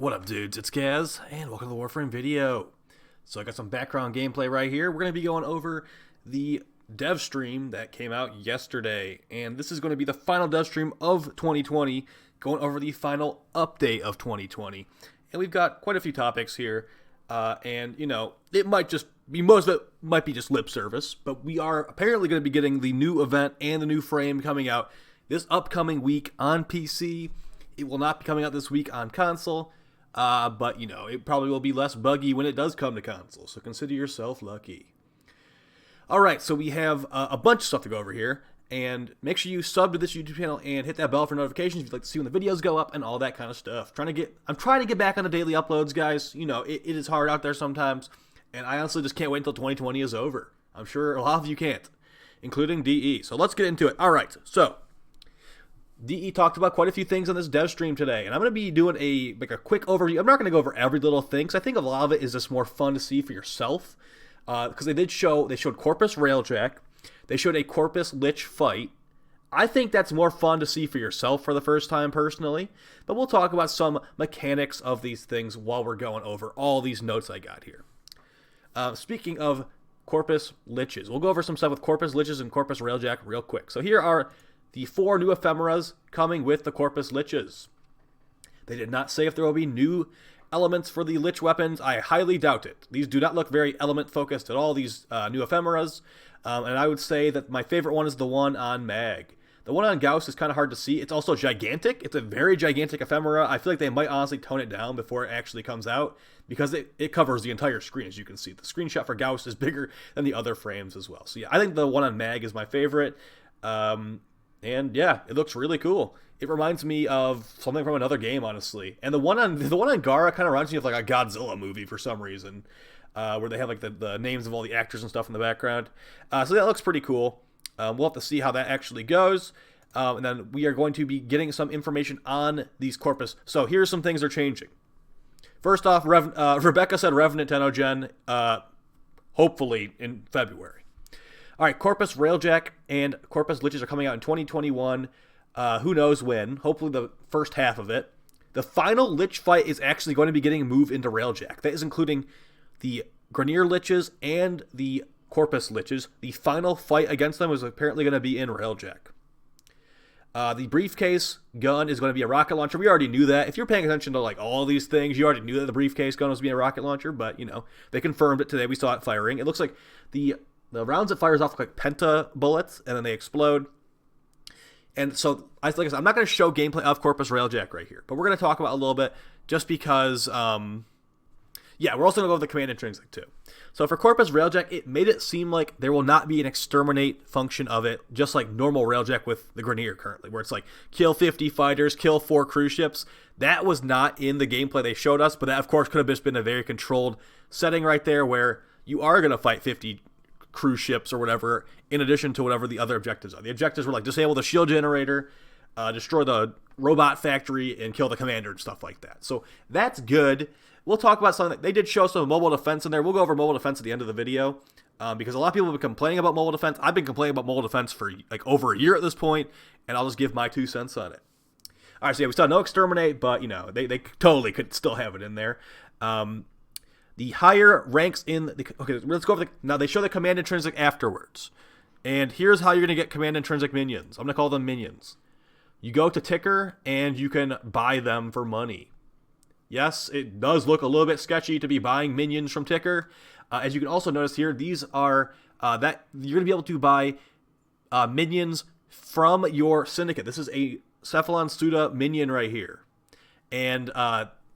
What up, dudes? It's Gaz, and welcome to the WARFRAME video. So I got some background gameplay right here. We're going to be going over the dev stream that came out yesterday, and this is going to be the final dev stream of 2020, going over the final update of 2020. And we've got quite a few topics here, and, you know, it might just be, most of it might be just lip service, but we are apparently going to be getting the new event and the new frame coming out this upcoming week on PC. It will not be coming out this week on console. But, you know, it probably will be less buggy when it does come to console, so consider yourself lucky. Alright, so we have a bunch of stuff to go over here, and make sure you sub to this YouTube channel and hit that bell for notifications if you'd like to see when the videos go up and all that kind of stuff. I'm trying to get back on the daily uploads, guys. You know, it is hard out there sometimes, and I honestly just can't wait until 2020 is over. I'm sure a lot of you can't, including DE. So let's get into it. Alright, so DE talked about quite a few things on this dev stream today, and I'm going to be doing a quick overview. I'm not going to go over every little thing, because I think a lot of it is just more fun to see for yourself, because they showed Corpus railjack, they showed a Corpus lich fight. I think that's more fun to see for yourself for the first time personally, but we'll talk about some mechanics of these things while we're going over all these notes I got here. Speaking of Corpus liches, we'll go over some stuff with Corpus liches and Corpus railjack real quick. So here are the 4 new ephemeras coming with the Corpus liches. They did not say if there will be new elements for the lich weapons. I highly doubt it. These do not look very element focused at all, these new ephemeras. And I would say that my favorite one is the one on Mag. The one on Gauss is kind of hard to see. It's also gigantic. It's a very gigantic ephemera. I feel like they might honestly tone it down before it actually comes out, because it covers the entire screen, as you can see. The screenshot for Gauss is bigger than the other frames as well. So yeah, I think the one on Mag is my favorite. And yeah, it looks really cool. It reminds me of something from another game, honestly. And the one on Gara kind of reminds me of like a Godzilla movie for some reason, where they have like the names of all the actors and stuff in the background. So that looks pretty cool. We'll have to see how that actually goes. And then we are going to be getting some information on these Corpus. So here's some things they're changing. First off, Rebecca said Revenant 10 hopefully in February. All right, Corpus railjack and Corpus liches are coming out in 2021. Who knows when? Hopefully the first half of it. The final lich fight is actually going to be getting moved into railjack. That is including the Grenier liches and the Corpus liches. The final fight against them is apparently going to be in railjack. The briefcase gun is going to be a rocket launcher. We already knew that. If you're paying attention to like all these things, you already knew that the briefcase gun was being a rocket launcher. But you know, they confirmed it today. We saw it firing. It looks like the rounds it fires off look like penta bullets, and then they explode. And so, like I said, I'm not going to show gameplay of Corpus railjack right here, but we're going to talk about a little bit just because, yeah, we're also going to go over the command intrinsic too. So for Corpus railjack, it made it seem like there will not be an exterminate function of it, just like normal railjack with the Grenier currently, where it's like kill 50 fighters, kill 4 cruise ships. That was not in the gameplay they showed us, but that of course could have just been a very controlled setting right there where you are going to fight 50 cruise ships or whatever, in addition to whatever the other objectives are. The objectives were like disable the shield generator, destroy the robot factory, and kill the commander and stuff like that. So that's good. We'll talk about something. They did show some mobile defense in there. We'll go over mobile defense at the end of the video, because a lot of people have been complaining about mobile defense. I've been complaining about mobile defense for like over a year at this point, and I'll just give my 2 cents on it. All right, so yeah, we saw no exterminate, but you know, they totally could still have it in there. The higher ranks in the... Okay, let's go over now they show the command intrinsic afterwards. And here's how you're going to get command intrinsic minions. I'm going to call them minions. You go to Ticker, and you can buy them for money. Yes, it does look a little bit sketchy to be buying minions from Ticker. As you can also notice here, these are... that you're going to be able to buy minions from your syndicate. This is a Cephalon Suda minion right here. And...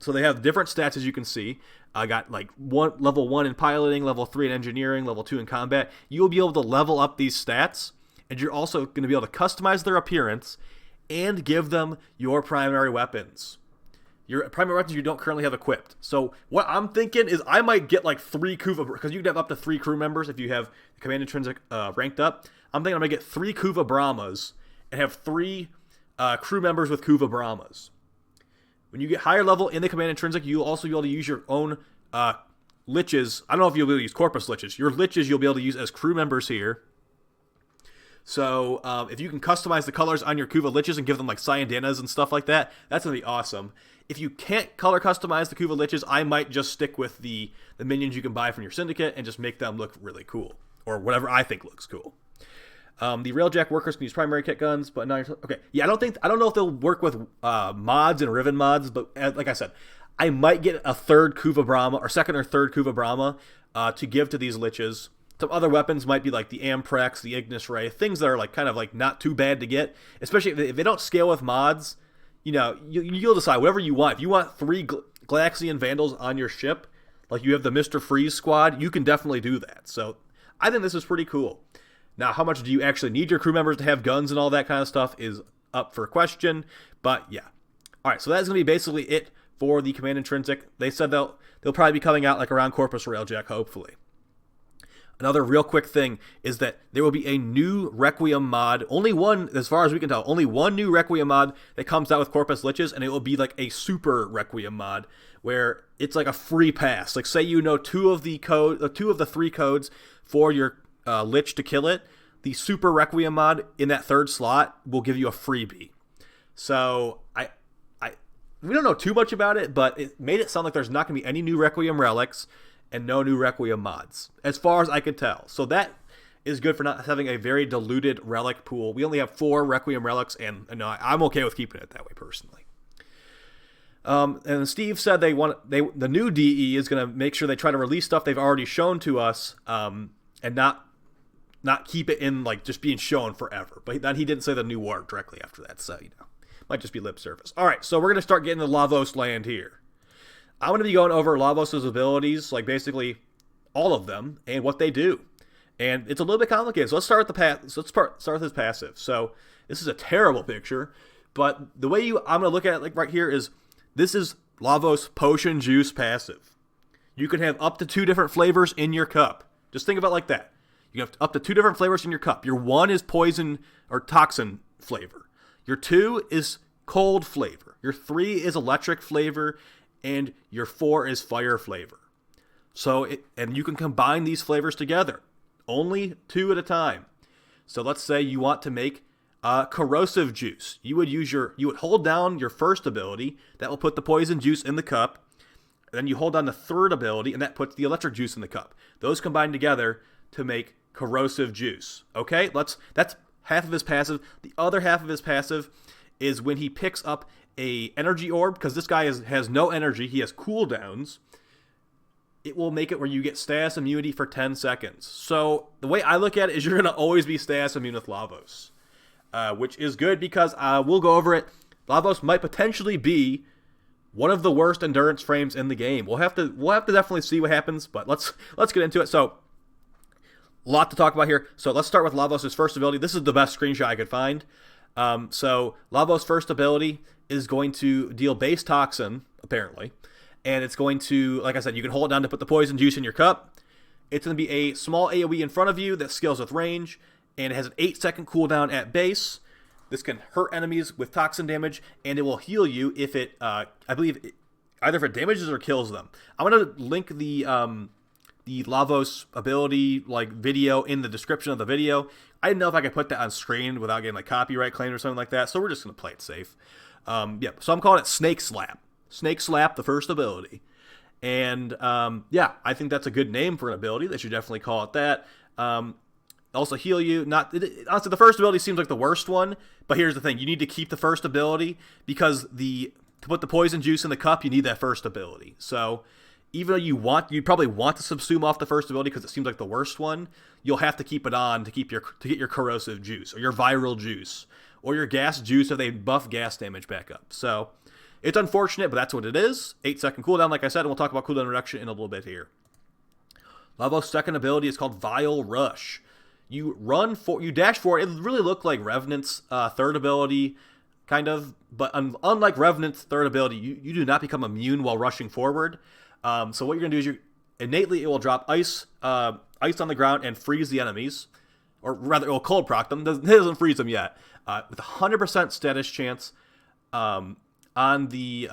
so they have different stats, as you can see. I got like level 1 in piloting, level 3 in engineering, level 2 in combat. You will be able to level up these stats, and you're also going to be able to customize their appearance and give them your primary weapons. Your primary weapons you don't currently have equipped. So what I'm thinking is I might get like 3 Kuva, because you can have up to 3 crew members if you have the command intrinsic ranked up. I'm thinking I'm going to get 3 Kuva Brahmas and have 3 crew members with Kuva Brahmas. When you get higher level in the command intrinsic, you'll also be able to use your own liches. I don't know if you'll be able to use Corpus liches. Your liches you'll be able to use as crew members here. So if you can customize the colors on your Kuva liches and give them like cyandanas and stuff like that, that's going to be awesome. if you can't color customize the Kuva liches, I might just stick with the minions you can buy from your syndicate and just make them look really cool, or whatever I think looks cool. The railjack workers can use primary kit guns, but not okay. Yeah, I don't know if they'll work with mods and Riven mods, but like I said, I might get a third Kuva Brahma or second or third Kuva Brahma to give to these liches. Some other weapons might be like the Amprex, the Ignis Ray, things that are like kind of like not too bad to get, especially if they don't scale with mods. You know, you'll decide whatever you want. If you want 3 Galaxian Vandals on your ship, like you have the Mr. Freeze squad, you can definitely do that. So I think this is pretty cool. Now, how much do you actually need your crew members to have guns and all that kind of stuff is up for question. But yeah. All right, so that's going to be basically it for the Command Intrinsic. They said they'll probably be coming out like around Corpus Railjack, hopefully. Another real quick thing is that there will be a new Requiem mod. Only one, as far as we can tell, only one new Requiem mod that comes out with Corpus Liches, and it will be like a super Requiem mod where it's like a free pass. Like say you know 2 of the 3 codes for your Lich to kill it. The super Requiem mod in that 3rd slot will give you a freebie. So we don't know too much about it, but it made it sound like there's not going to be any new Requiem relics and no new Requiem mods, as far as I could tell. So that is good for not having a very diluted relic pool. We only have 4 Requiem relics, and I'm okay with keeping it that way personally. And Steve said the new DE is going to make sure they try to release stuff they've already shown to us, and not keep it in like just being shown forever. But then he didn't say the new war directly after that, so might just be lip service. All right, so we're going to start getting to Lavos land here. I'm going to be going over Lavos' abilities, like basically all of them, and what they do. And it's a little bit complicated, so let's start with start with his passive. So this is a terrible picture, but the way I'm going to look at it like right here is this is Lavos Potion Juice passive. You can have up to 2 different flavors in your cup. Just think about it like that. You have up to 2 different flavors in your cup. Your 1 is poison or toxin flavor. Your 2 is cold flavor. Your 3 is electric flavor. And your 4 is fire flavor. So, and you can combine these flavors together. Only 2 at a time. So let's say you want to make corrosive juice. You would hold down your first ability. That will put the poison juice in the cup. Then you hold down the 3rd ability, and that puts the electric juice in the cup. Those combine together to make corrosive juice. Okay, that's half of his passive. The other half of his passive is when he picks up a energy orb, because this guy has no energy, he has cooldowns. It will make it where you get status immunity for 10 seconds. So the way I look at it is you're going to always be status immune with Lavos, which is good because we'll go over it. Lavos might potentially be one of the worst endurance frames in the game. We'll have to definitely see what happens, but let's get into it. So a lot to talk about here. So let's start with Lavos' first ability. This is the best screenshot I could find. So Lavos' first ability is going to deal base toxin, apparently. And it's going to, like I said, you can hold it down to put the poison juice in your cup. It's going to be a small AoE in front of you that scales with range. And it has an 8-second cooldown at base. This can hurt enemies with toxin damage. And it will heal you if it, I believe, either if it damages or kills them. I'm going to link the Lavos ability video in the description of the video. I didn't know if I could put that on screen without getting copyright claimed or something like that. So we're just going to play it safe. So I'm calling it Snake Slap. Snake Slap, the first ability. And I think that's a good name for an ability. They should definitely call it that. Also heal you. Honestly, the first ability seems like the worst one. But here's the thing. You need to keep the first ability because to put the poison juice in the cup, you need that first ability. So even though you probably want to subsume off the first ability because it seems like the worst one, you'll have to keep it on to get your corrosive juice or your viral juice or your gas juice if they buff gas damage back up. So it's unfortunate, but that's what it is. 8-second cooldown, like I said, and we'll talk about cooldown reduction in a little bit here. Lavos' second ability is called Vile Rush. You dash forward. It really looked like Revenant's 3rd ability, kind of, but unlike Revenant's 3rd ability, you do not become immune while rushing forward. So what you're going to do is innately it will drop ice on the ground and freeze the enemies, or rather it will cold proc them. It doesn't freeze them yet. With a 100% status chance on the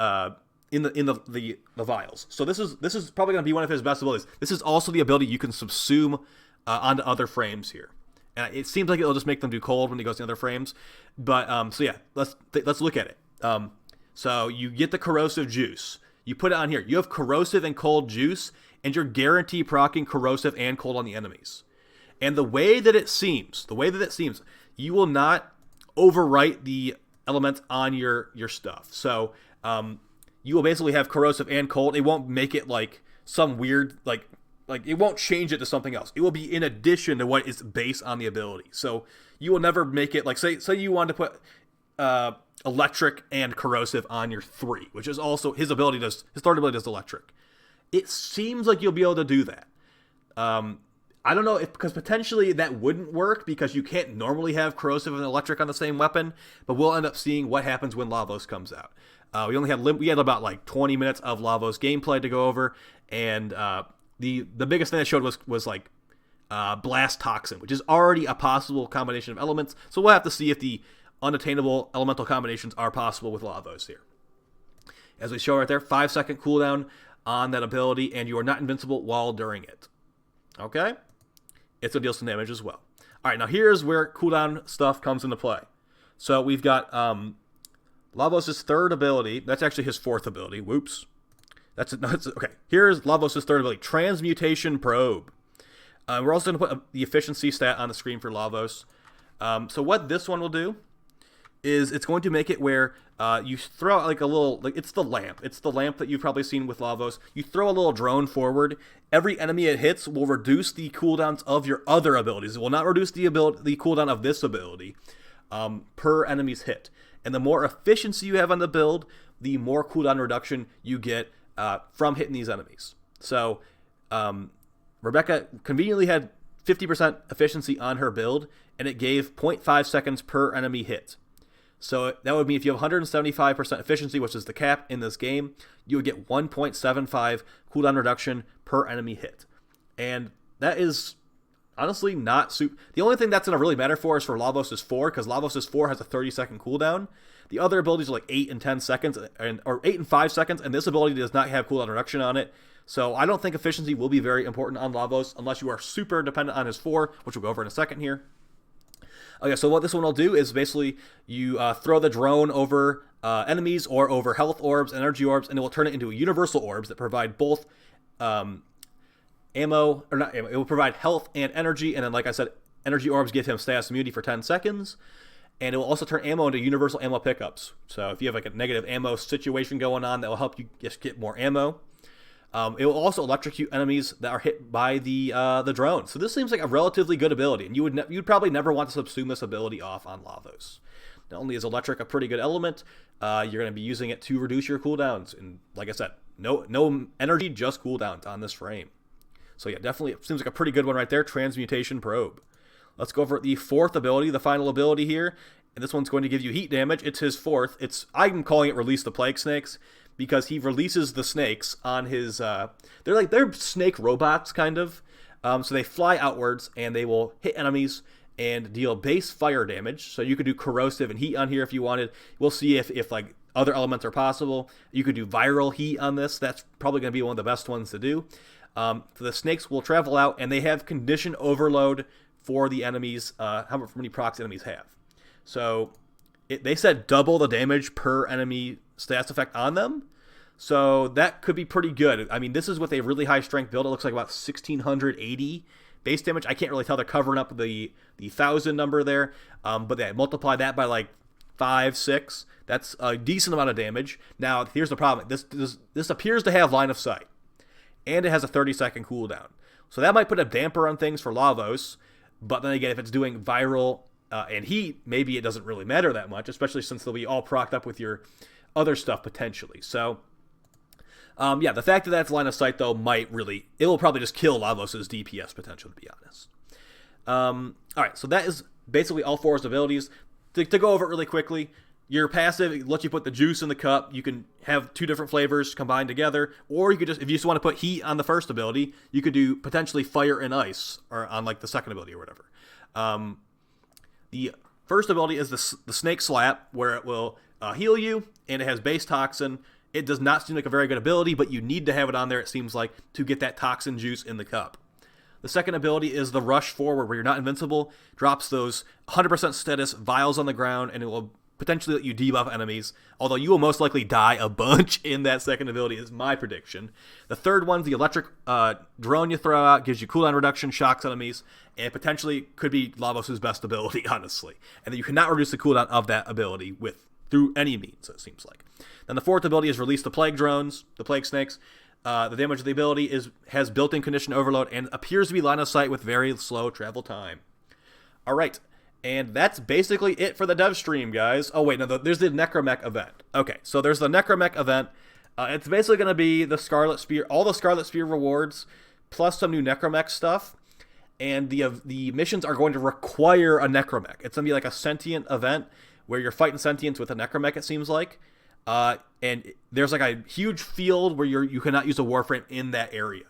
in the vials. So this is probably going to be one of his best abilities. This is also the ability you can subsume onto other frames here. And it seems like it'll just make them do cold when he goes to other frames. But so yeah, let's look at it. So you get the corrosive juice. You put it on here. You have corrosive and cold juice, and you're guaranteed proccing corrosive and cold on the enemies. And the way that it seems, you will not overwrite the elements on your stuff. So you will basically have corrosive and cold. It won't make it like some weird, like it won't change it to something else. It will be in addition to what is based on the ability. So you will never make it like, say you wanted to put electric and corrosive on your 3, which is also his third ability does electric. It seems like you'll be able to do that. I don't know if, because potentially that wouldn't work because you can't normally have corrosive and electric on the same weapon, but we'll end up seeing what happens when Lavos comes out. We had about like 20 minutes of Lavos gameplay to go over, and the biggest thing that showed was like blast toxin, which is already a possible combination of elements. So we'll have to see if the unattainable elemental combinations are possible with Lavos here. As we show right there, 5-second cooldown on that ability, and you are not invincible while during it. Okay? It's going to deal some damage as well. Alright, now here's where cooldown stuff comes into play. So we've got Lavos' third ability. That's actually his 4th ability. Whoops. Okay, here's Lavos' third ability, Transmutation Probe. We're also going to put the efficiency stat on the screen for Lavos. So what this one will do is it's going to make it where you throw out like a little, like it's the lamp. It's the lamp that you've probably seen with Lavos. You throw a little drone forward. Every enemy it hits will reduce the cooldowns of your other abilities. It will not reduce the cooldown of this ability per enemy's hit. And the more efficiency you have on the build, the more cooldown reduction you get from hitting these enemies. So Rebecca conveniently had 50% efficiency on her build, and it gave 0.5 seconds per enemy hit. So that would mean if you have 175% efficiency, which is the cap in this game, you would get 1.75 cooldown reduction per enemy hit. And that is honestly not super. The only thing that's going to really matter for is for Lavos' 4, because Lavos' 4 has a 30-second cooldown. The other abilities are like 8 and 10 seconds, or 8 and 5 seconds, and this ability does not have cooldown reduction on it. So I don't think efficiency will be very important on Lavos, unless you are super dependent on his 4, which we'll go over in a second here. Okay, so what this one will do is basically you throw the drone over enemies or over health orbs, energy orbs, and it will turn it into a universal orbs that provide both ammo, or not ammo, it will provide health and energy, and then like I said, energy orbs give him status immunity for 10 seconds, and it will also turn ammo into universal ammo pickups. So if you have like a negative ammo situation going on, that will help you just get more ammo. It will also electrocute enemies that are hit by the drone. So this seems like a relatively good ability, and you'd probably never want to subsume this ability off on Lavos. Not only is electric a pretty good element, you're going to be using it to reduce your cooldowns. And like I said, no energy, just cooldowns on this frame. So yeah, definitely it seems like a pretty good one right there, Transmutation Probe. Let's go over the 4th ability, the final ability here. And this one's going to give you heat damage. It's his 4th. I'm calling it Release the Plague Snakes, because he releases the snakes on his they're snake robots kind of, so they fly outwards and they will hit enemies and deal base fire damage. So you could do corrosive and heat on here if you wanted. We'll see if like other elements are possible. You could do viral heat on this. That's probably going to be one of the best ones to do. The snakes will travel out, and they have condition overload for the enemies, how many procs enemies have. So they said double the damage per enemy stats effect on them, so that could be pretty good. I mean, this is with a really high strength build. It looks like about 1680 base damage. I can't really tell. They're covering up the 1,000 number there, but they multiply that by like 5, 6. That's a decent amount of damage. Now, here's the problem. This appears to have line of sight, and it has a 30-second cooldown. So that might put a damper on things for Lavos, but then again, if it's doing viral and heat, maybe it doesn't really matter that much, especially since they'll be all procced up with your other stuff potentially. So yeah, the fact that that's line of sight though it will probably just kill Lavos' DPS potential, to be honest. Alright, so that is basically all 4 of his abilities. To go over it really quickly, your passive, it lets you put the juice in the cup. You can have 2 different flavors combined together, or you could if you just want to put heat on the first ability, you could do potentially fire and ice, or on like the second ability or whatever. The first ability is the snake slap, where it will heal you, and it has base toxin. It does not seem like a very good ability, but you need to have it on there, it seems like, to get that toxin juice in the cup. The second ability is the rush forward, where you're not invincible. Drops those 100% status vials on the ground, and it will potentially let you debuff enemies, although you will most likely die a bunch in that second ability is my prediction. The third one's the electric drone you throw out, gives you cooldown reduction, shocks enemies, and potentially could be Lavos' best ability, honestly. And then you cannot reduce the cooldown of that ability through any means, it seems like. Then the fourth ability is release the plague drones, the plague snakes. The damage of the ability has built-in condition overload and appears to be line of sight with very slow travel time. All right. And that's basically it for the dev stream, guys. Oh, wait, no, there's the Necramech event. Okay, so there's the Necramech event. It's basically going to be the Scarlet Spear, all the Scarlet Spear rewards, plus some new Necramech stuff. And the missions are going to require a Necramech. It's going to be like a sentient event where you're fighting sentients with a Necramech, it seems like. And there's like a huge field where you cannot use a Warframe in that area.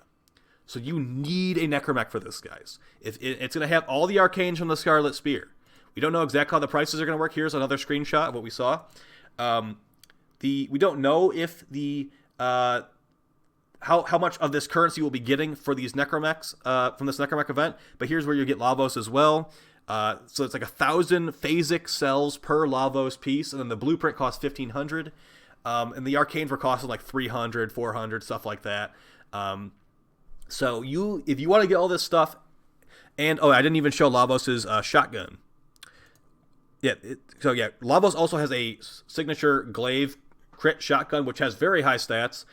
So you need a Necramech for this, guys. It's going to have all the arcanes from the Scarlet Spear. We don't know exactly how the prices are going to work. Here's another screenshot of what we saw. We don't know if how much of this currency we'll be getting for these Necramechs from this Necramech event. But here's where you get Lavos as well. So it's like 1,000 phasic cells per Lavos piece, and then the blueprint costs 1,500, and the arcanes were costing like 300, 400, stuff like that. So if you want to get all this stuff, and I didn't even show Lavos' shotgun. Lavos also has a signature glaive crit shotgun, which has very high stats,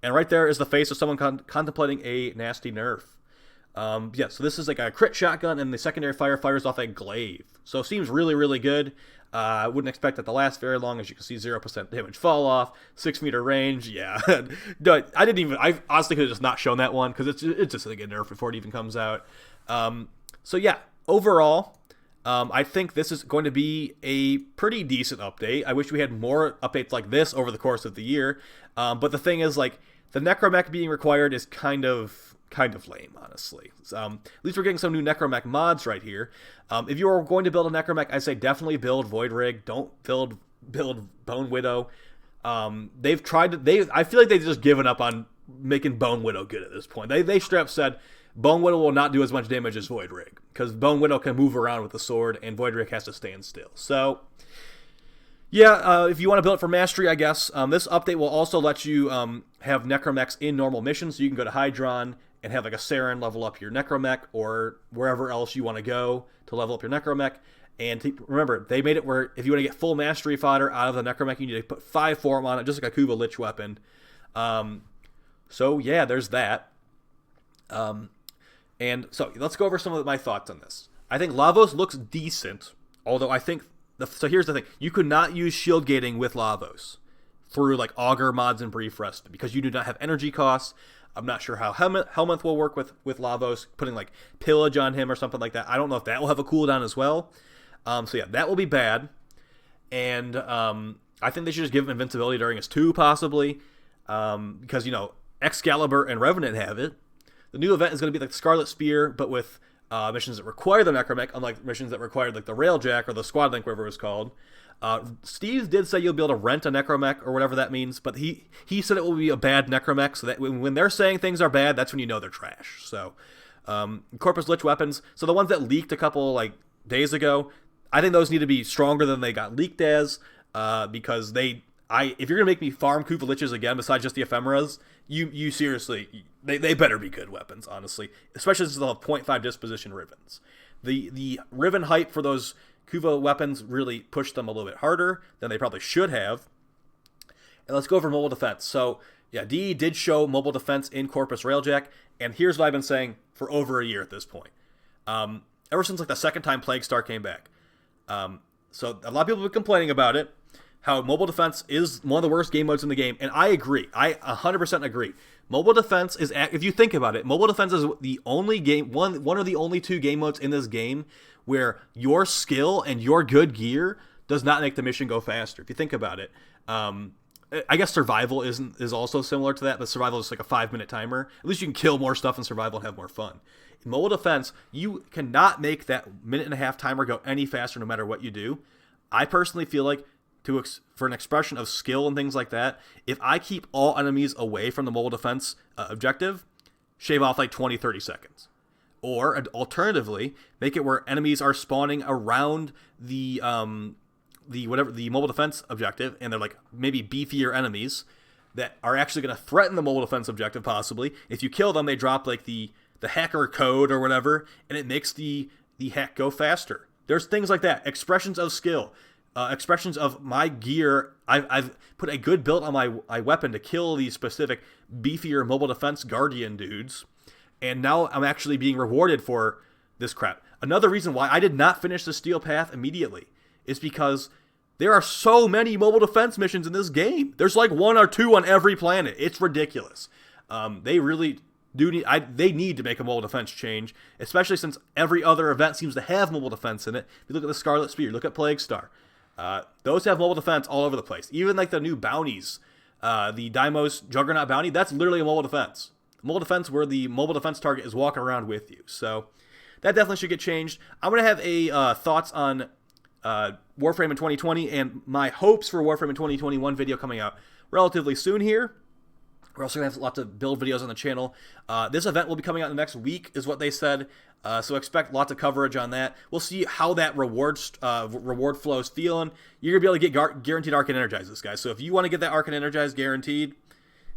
and right there is the face of someone contemplating a nasty nerf. So this is like a crit shotgun, and the secondary fire fires off a glaive. So it seems really, really good. I wouldn't expect it to last very long. As you can see, 0% damage fall off, 6 meter range. Yeah, I honestly could have just not shown that one because it's just like a nerf before it even comes out. Overall, I think this is going to be a pretty decent update. I wish we had more updates like this over the course of the year. But the thing is, like, the Necramech being required is kind of lame, honestly. At least we're getting some new Necramech mods right here. If you are going to build a Necramech, I say definitely build Void Rig. Don't build Bone Widow. I feel like they've just given up on making Bone Widow good at this point. They straight up said Bone Widow will not do as much damage as Void Rig, because Bone Widow can move around with the sword, and Void Rig has to stand still. So, if you want to build it for Mastery, I guess, this update will also let you have Necramechs in normal missions, so you can go to Hydron and have like a Saren level up your Necramech, or wherever else you want to go to level up your Necramech. And remember, they made it where if you want to get full Mastery fodder out of the Necramech, you need to put 5 form on it, just like a Kuva Lich weapon. There's that. And so let's go over some of my thoughts on this. I think Lavos looks decent, although I think so here's the thing. You could not use shield gating with Lavos through like Augur mods and Brief Rest because you do not have energy costs. I'm not sure how Helminth will work with Lavos, putting like Pillage on him or something like that. I don't know if that will have a cooldown as well. That will be bad. And I think they should just give him invincibility during his 2 possibly, because Excalibur and Revenant have it. The new event is going to be like the Scarlet Spear, but with missions that require the Necramech, unlike missions that required like the Railjack or the Squad Link, whatever it was called. Steve did say you'll be able to rent a Necramech or whatever that means, but he said it will be a bad Necramech, so that when they're saying things are bad, that's when you know they're trash. So, Corpus Lich weapons, so the ones that leaked a couple like days ago, I think those need to be stronger than they got leaked as, because if you're gonna make me farm Kuva Liches again besides just the ephemeras, you seriously, they better be good weapons, honestly, especially since they'll have 0.5 disposition Rivens. The Riven hype for those Kuva weapons really pushed them a little bit harder than they probably should have. And let's go over mobile defense. So, DE did show mobile defense in Corpus Railjack, and here's what I've been saying for over a year at this point. Ever since like the second time Plague Star came back. So a lot of people have been complaining about it, how mobile defense is one of the worst game modes in the game, and I agree. I 100% agree. Mobile defense is, if you think about it, mobile defense is the only game, one of the only 2 game modes in this game where your skill and your good gear does not make the mission go faster. If you think about it, I guess survival is also similar to that, but survival is like a 5-minute timer. At least you can kill more stuff in survival and have more fun. In mobile defense, you cannot make that 1.5-minute timer go any faster no matter what you do. I personally feel like for an expression of skill and things like that, if I keep all enemies away from the mobile defense objective, shave off like 20-30 seconds. Or alternatively, make it where enemies are spawning around the the mobile defense objective, and they're like maybe beefier enemies that are actually going to threaten the mobile defense objective possibly. If you kill them, they drop like the hacker code or whatever, and it makes the hack go faster. There's things like that. Expressions of skill. Expressions of my gear. I've put a good build on my weapon to kill these specific beefier mobile defense guardian dudes. And now I'm actually being rewarded for this crap. Another reason why I did not finish the Steel Path immediately is because there are so many mobile defense missions in this game. There's like 1 or 2 on every planet. It's ridiculous. They really do need, they need to make a mobile defense change, especially since every other event seems to have mobile defense in it. If you look at the Scarlet Spear, look at Plague Star. Those have mobile defense all over the place. Even like the new bounties, the Deimos Juggernaut bounty, that's literally a mobile defense. Mobile defense where the mobile defense target is walking around with you. So that definitely should get changed. I'm going to have a thoughts on WARFRAME in 2020 and my hopes for WARFRAME in 2021 video coming out relatively soon here. We're also going to have lots of build videos on the channel. This event will be coming out in the next week is what they said. So expect lots of coverage on that. We'll see how that reward flow is feeling. You're going to be able to get guaranteed Arcane Energizes, guys. So if you want to get that Arcane Energize guaranteed,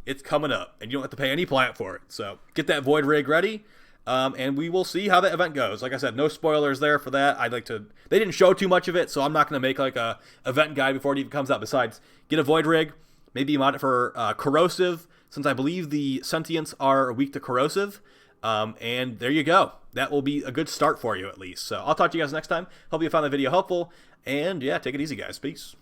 it's coming up. And you don't have to pay any plant for it. So get that Void Rig ready. And we will see how that event goes. Like I said, no spoilers there for that. They didn't show too much of it, so I'm not going to make like a event guide before it even comes out. Besides, get a Void Rig. Maybe mod it for Corrosive, since I believe the Sentients are weak to Corrosive. And there you go. That will be a good start for you at least. So I'll talk to you guys next time. Hope you found the video helpful. And yeah, take it easy, guys. Peace.